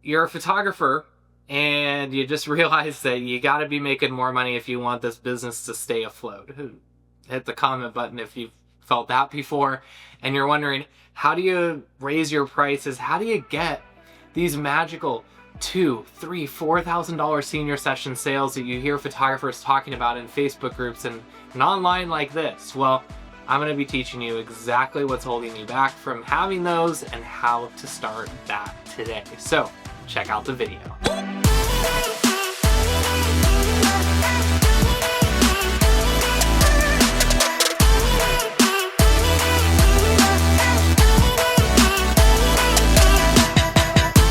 you're a photographer and you just realize that you got to be making more money if you want this business to stay afloat. Hit the comment button if you've felt that before and you're wondering, how do you raise your prices? How do you get these magical $2,000, $3,000, $4,000 senior session sales that you hear photographers talking about in Facebook groups and online like this? Well, I'm going to be teaching you exactly what's holding you back from having those and how to start that today. So check out the video.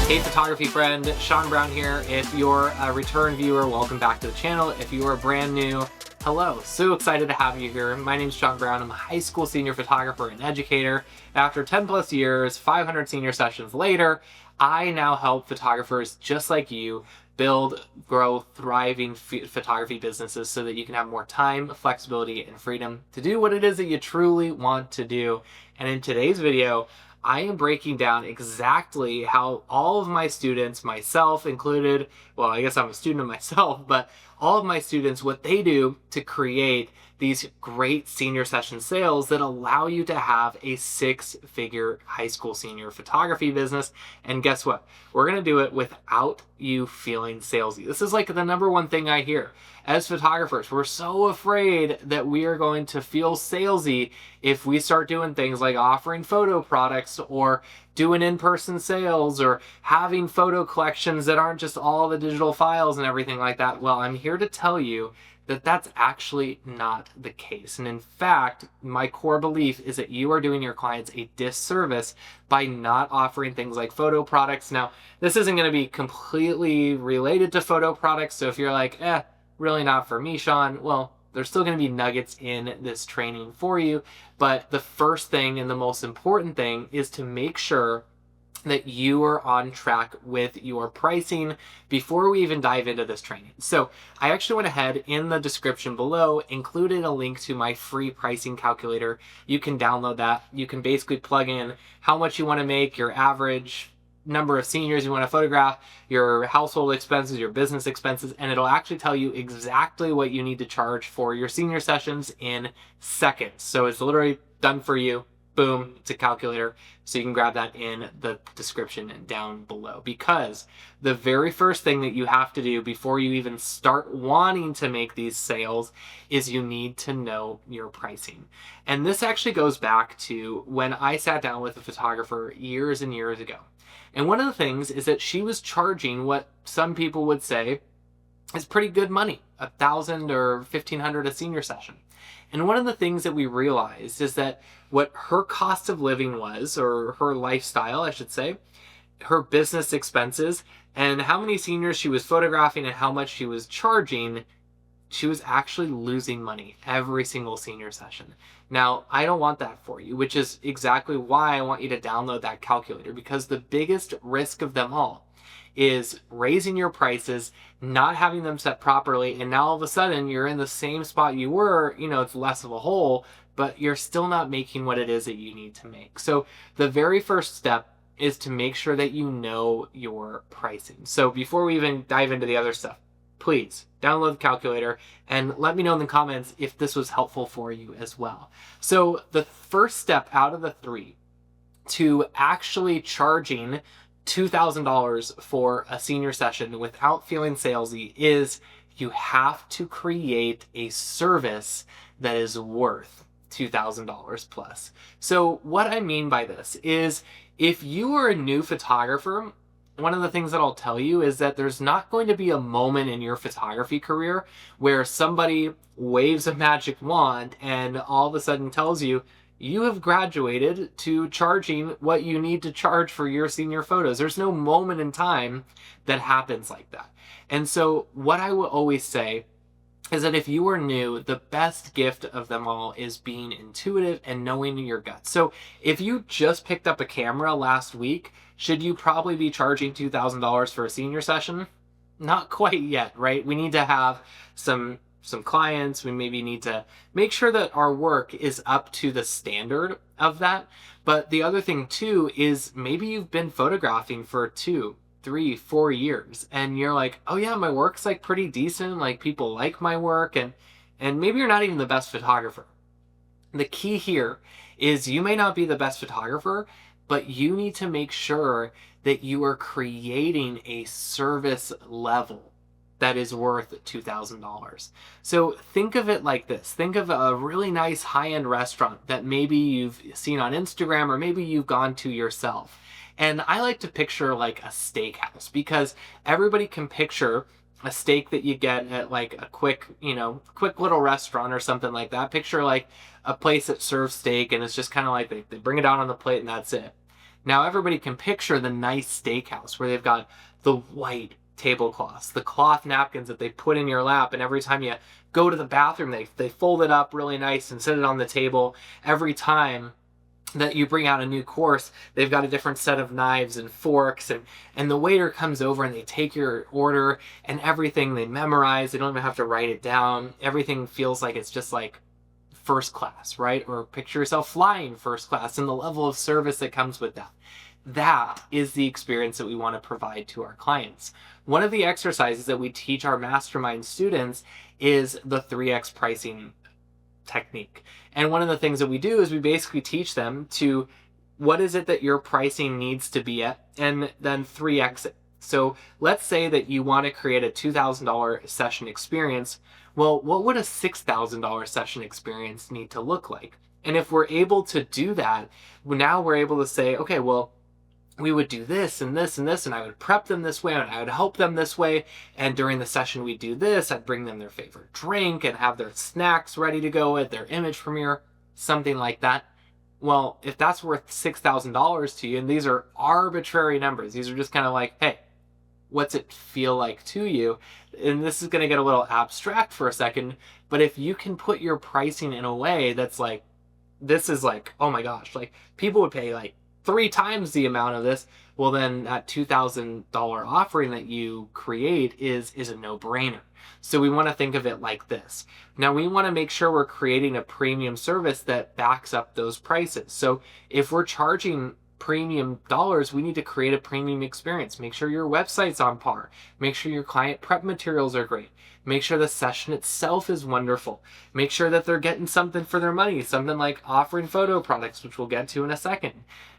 Hey photography friend, Sean Brown here. If you're a return viewer, welcome back to the channel. If you are brand new, hello. So excited to have you here. My name's Sean Brown. I'm a high school senior photographer and educator. After 10 plus years, 500 senior sessions later, I now help photographers just like you build, grow, thriving photography businesses so that you can have more time, flexibility, and freedom to do what it is that you truly want to do. And in today's video, I am breaking down exactly how all of my students, myself included, well, I guess I'm a student of myself, but all of my students, what they do to create these great senior session sales that allow you to have a six-figure high school senior photography business. And guess what? We're going to do it without you feeling salesy. This is like the number one thing I hear. As photographers, we're so afraid that we are going to feel salesy if we start doing things like offering photo products or doing in-person sales or having photo collections that aren't just all the digital files and everything like that. Well, I'm here to tell you that that's actually not the case. And in fact, my core belief is that you are doing your clients a disservice by not offering things like photo products. Now, this isn't going to be completely related to photo products. So if you're like, really not for me, Sean, well, there's still going to be nuggets in this training for you. But the first thing and the most important thing is to make sure that you are on track with your pricing before we even dive into this training. So I actually went ahead in the description below, included a link to my free pricing calculator. You can download that. You can basically plug in how much you want to make, your average number of seniors you want to photograph, your household expenses, your business expenses, and it'll actually tell you exactly what you need to charge for your senior sessions in seconds. So it's literally done for you. Boom, it's a calculator. So you can grab that in the description down below, because the very first thing that you have to do before you even start wanting to make these sales is you need to know your pricing. And this actually goes back to when I sat down with a photographer years and years ago. And one of the things is that she was charging what some people would say is pretty good money, $1,000 or $1,500 a senior session. And one of the things that we realized is that what her cost of living was, or her lifestyle, I should say, her business expenses, and how many seniors she was photographing and how much she was charging, she was actually losing money every single senior session. Now, I don't want that for you, which is exactly why I want you to download that calculator, because the biggest risk of them all is raising your prices, not having them set properly, and now all of a sudden you're in the same spot you were. It's less of a hole, but you're still not making what it is that you need to make. So the very first step is to make sure that you know your pricing. So before we even dive into the other stuff, please download the calculator and let me know in the comments if this was helpful for you as well. So the first step out of the three to actually charging $2,000 for a senior session without feeling salesy is you have to create a service that is worth $2,000 plus. So what I mean by this is, if you are a new photographer, one of the things that I'll tell you is that there's not going to be a moment in your photography career where somebody waves a magic wand and all of a sudden tells you, you have graduated to charging what you need to charge for your senior photos. There's no moment in time that happens like that. And so what I will always say is that if you are new, the best gift of them all is being intuitive and knowing your gut. So if you just picked up a camera last week, should you probably be charging $2,000 for a senior session? Not quite yet, right? We need to have some clients. We maybe need to make sure that our work is up to the standard of that. But the other thing too is maybe you've been photographing for 2, 3, 4 years, and you're like, oh yeah, my work's like pretty decent, like people like my work, and maybe you're not even the best photographer. The key here is you may not be the best photographer, but you need to make sure that you are creating a service level that is worth $2,000. So think of it like this. Think of a really nice high-end restaurant that maybe you've seen on Instagram or maybe you've gone to yourself. And I like to picture like a steakhouse, because everybody can picture a steak that you get at like a quick little restaurant or something like that. Picture like a place that serves steak, and it's just kind of like they bring it out on the plate and that's it. Now everybody can picture the nice steakhouse where they've got the white tablecloths, the cloth napkins that they put in your lap, and every time you go to the bathroom, they fold it up really nice and set it on the table. Every time that you bring out a new course, they've got a different set of knives and forks, and the waiter comes over and they take your order, and everything they memorize. They don't even have to write it down. Everything feels like it's just like first class, right? Or picture yourself flying first class and the level of service that comes with that. That is the experience that we want to provide to our clients. One of the exercises that we teach our mastermind students is the 3x pricing technique. And one of the things that we do is we basically teach them to, what is it that your pricing needs to be at, and then 3x it. So let's say that you want to create a $2,000 session experience. Well, what would a $6,000 session experience need to look like? And if we're able to do that, now we're able to say, okay, well, we would do this and this and this, and I would prep them this way, and I would help them this way, and during the session we'd do this. I'd bring them their favorite drink and have their snacks ready to go at their image premiere, something like that. Well, if that's worth $6,000 to you, and these are arbitrary numbers, these are just kind of like, hey, what's it feel like to you? And this is going to get a little abstract for a second, but if you can put your pricing in a way that's like, this is like, oh my gosh, like people would pay like 3 times the amount of this, well then that $2,000 offering that you create is a no-brainer. So we want to think of it like this. Now we want to make sure we're creating a premium service that backs up those prices. So if we're charging premium dollars, we need to create a premium experience. Make sure your website's on par. Make sure your client prep materials are great. Make sure the session itself is wonderful. Make sure that they're getting something for their money, something like offering photo products, which we'll get to in a second.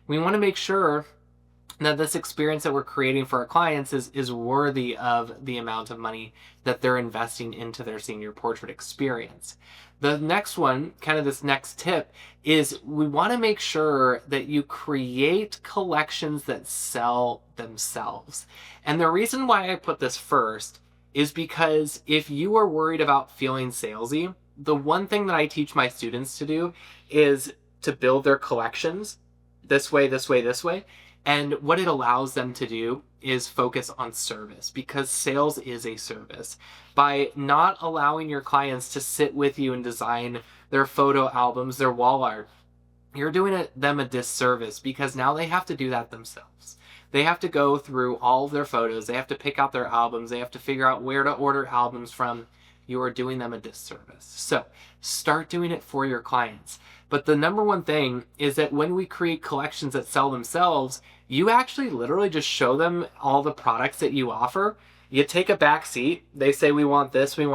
We want to make sure that this experience that we're creating for our clients is worthy of the amount of money that they're investing into their senior portrait experience. The next one, kind of this next tip, is we want to make sure that you create collections that sell themselves. And the reason why I put this first is because if you are worried about feeling salesy, the one thing that I teach my students to do is to build their collections this way, this way, this way. And what it allows them to do is focus on service, because sales is a service. By not allowing your clients to sit with you and design their photo albums, their wall art, you're doing them a disservice, because now they have to do that themselves. They have to go through all of their photos. They have to pick out their albums. They have to figure out where to order albums from. You are doing them a disservice. So start doing it for your clients. But the number one thing is that when we create collections that sell themselves, you actually literally just show them all the products that you offer. You take a back seat. They say, we want this, and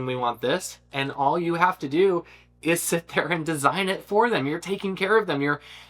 we want this. And all you have to do is sit there and design it for them. You're taking care of them.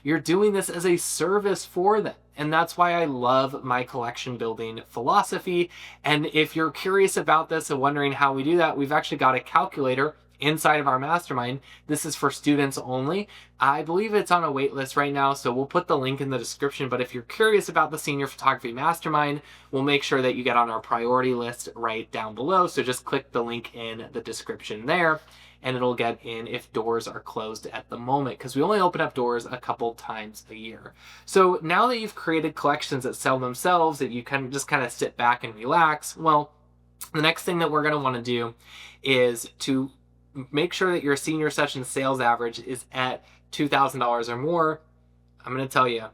You're doing this as a service for them. And that's why I love my collection building philosophy. And if you're curious about this and wondering how we do that, we've actually got a calculator inside of our mastermind. This is for students only. I believe it's on a wait list right now, so we'll put the link in the description. But if you're curious about the Senior Photography Mastermind, we'll make sure that you get on our priority list right down below. So just click the link in the description there, and it'll get in if doors are closed at the moment, because we only open up doors a couple times a year. So now that you've created collections that sell themselves, that you can just kind of sit back and relax, well, the next thing that we're going to want to do is to make sure that your senior session sales average is at $2,000 or more. I'm going to tell you,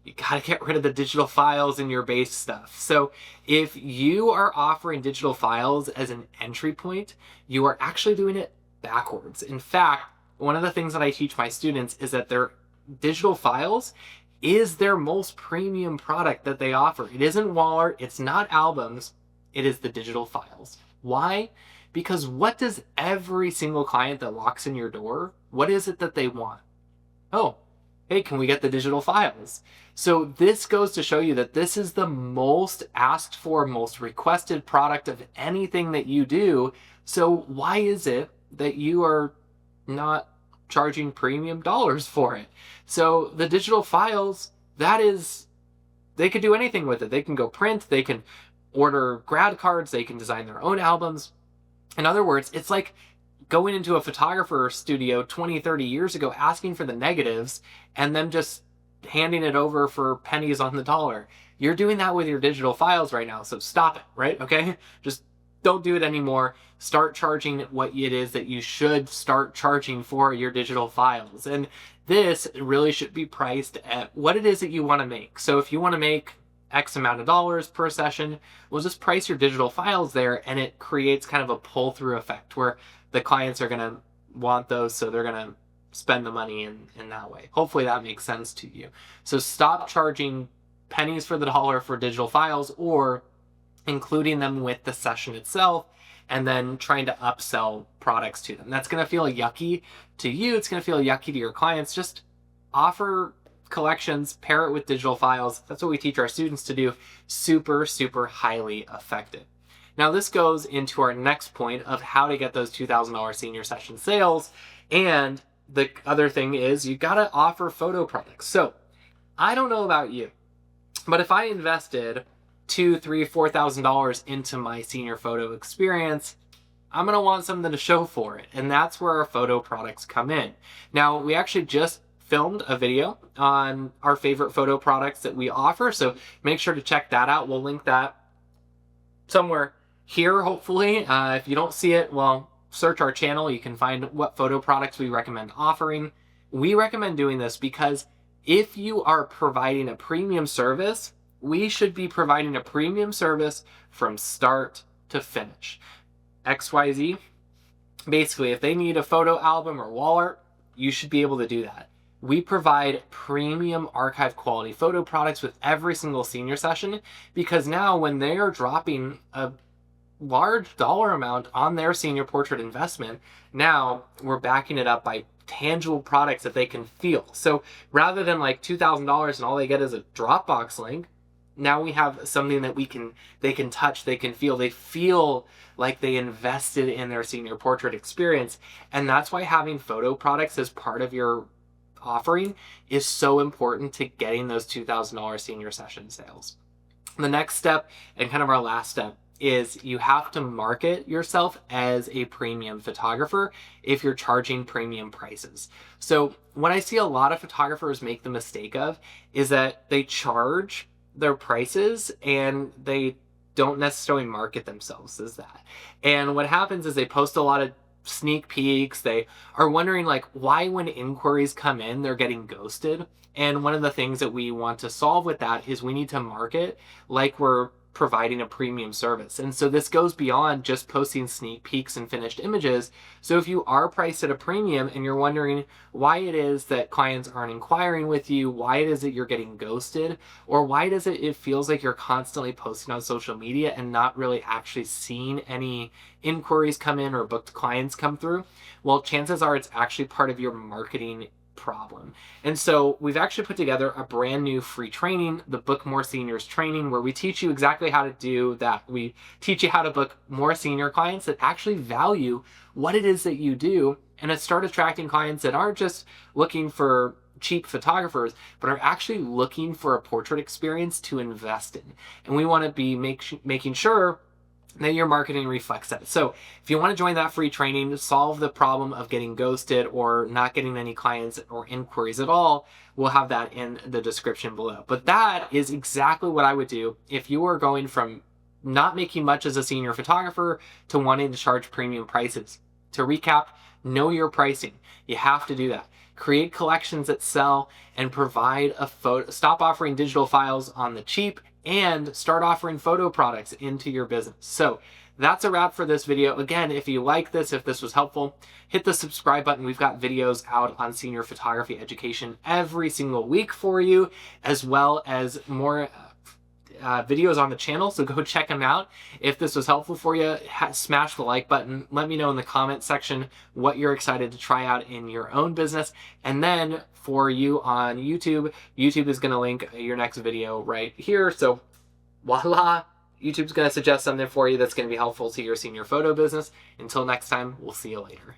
you got to get rid of the digital files in your base stuff. So if you are offering digital files as an entry point, you are actually doing it backwards. In fact, one of the things that I teach my students is that their digital files is their most premium product that they offer. It isn't wall art, it's not albums, it is the digital files. Why? Because what does every single client that walks in your door, what is it that they want? Oh, hey, can we get the digital files? So this goes to show you that this is the most asked for, most requested product of anything that you do. So why is it that you are not charging premium dollars for it? So the digital files, they could do anything with it. They can go print, they can order grad cards, they can design their own albums. In other words, it's like going into a photographer studio 20, 30 years ago, asking for the negatives and then just handing it over for pennies on the dollar. You're doing that with your digital files right now, so stop it, right? Okay? Just don't do it anymore. Start charging what it is that you should start charging for your digital files. And this really should be priced at what it is that you want to make. So if you want to make X amount of dollars per session, we'll just price your digital files there, and it creates kind of a pull-through effect where the clients are going to want those, so they're going to spend the money in that way. Hopefully that makes sense to you. So stop charging pennies for the dollar for digital files, or including them with the session itself and then trying to upsell products to them. That's going to feel yucky to you. It's going to feel yucky to your clients. Just offer collections, pair it with digital files. That's what we teach our students to do. Super, super highly effective. Now this goes into our next point of how to get those $2,000 senior session sales. And the other thing is you got to offer photo products. So I don't know about you, but if I invested $2,000, $3,000, $4,000 into my senior photo experience, I'm going to want something to show for it. And that's where our photo products come in. Now we actually just filmed a video on our favorite photo products that we offer, so make sure to check that out. We'll link that somewhere here, hopefully. If you don't see it, well, search our channel. You can find what photo products we recommend offering. We recommend doing this because if you are providing a premium service, we should be providing a premium service from start to finish. XYZ, basically, if they need a photo album or wall art, you should be able to do that. We provide premium archive quality photo products with every single senior session, because now when they are dropping a large dollar amount on their senior portrait investment, now we're backing it up by tangible products that they can feel. So rather than like $2,000 and all they get is a Dropbox link, now we have something that they can touch, they can feel. They feel like they invested in their senior portrait experience. And that's why having photo products as part of your offering is so important to getting those $2,000 senior session sales. The next step, and kind of our last step, is you have to market yourself as a premium photographer if you're charging premium prices. So what I see a lot of photographers make the mistake of is that they charge their prices and they don't necessarily market themselves as that. And what happens is they post a lot of sneak peeks. They are wondering like why when inquiries come in, they're getting ghosted. And one of the things that we want to solve with that is we need to market like we're providing a premium service. And so this goes beyond just posting sneak peeks and finished images. So if you are priced at a premium and you're wondering why it is that clients aren't inquiring with you, why it is that you're getting ghosted, or why does it feels like you're constantly posting on social media and not really actually seeing any inquiries come in or booked clients come through, well, chances are it's actually part of your marketing problem. And so we've actually put together a brand new free training, the Book More Seniors training, where we teach you exactly how to do that. We teach you how to book more senior clients that actually value what it is that you do, and to start attracting clients that aren't just looking for cheap photographers, but are actually looking for a portrait experience to invest in. And we want to be making sure that your marketing reflects that. So if you want to join that free training, solve the problem of getting ghosted or not getting any clients or inquiries at all, we'll have that in the description below. But that is exactly what I would do if you are going from not making much as a senior photographer to wanting to charge premium prices. To recap, know your pricing. You have to do that. Create collections that sell and provide a photo. Stop offering digital files on the cheap and start offering photo products into your business. So that's a wrap for this video. Again, if you like this, if this was helpful, hit the subscribe button. We've got videos out on senior photography education every single week for you, as well as more videos on the channel, so go check them out. If this was helpful for you, smash the like button. Let me know in the comment section what you're excited to try out in your own business. And then for you on YouTube, YouTube is going to link your next video right here. So voila, YouTube's going to suggest something for you that's going to be helpful to your senior photo business. Until next time, we'll see you later.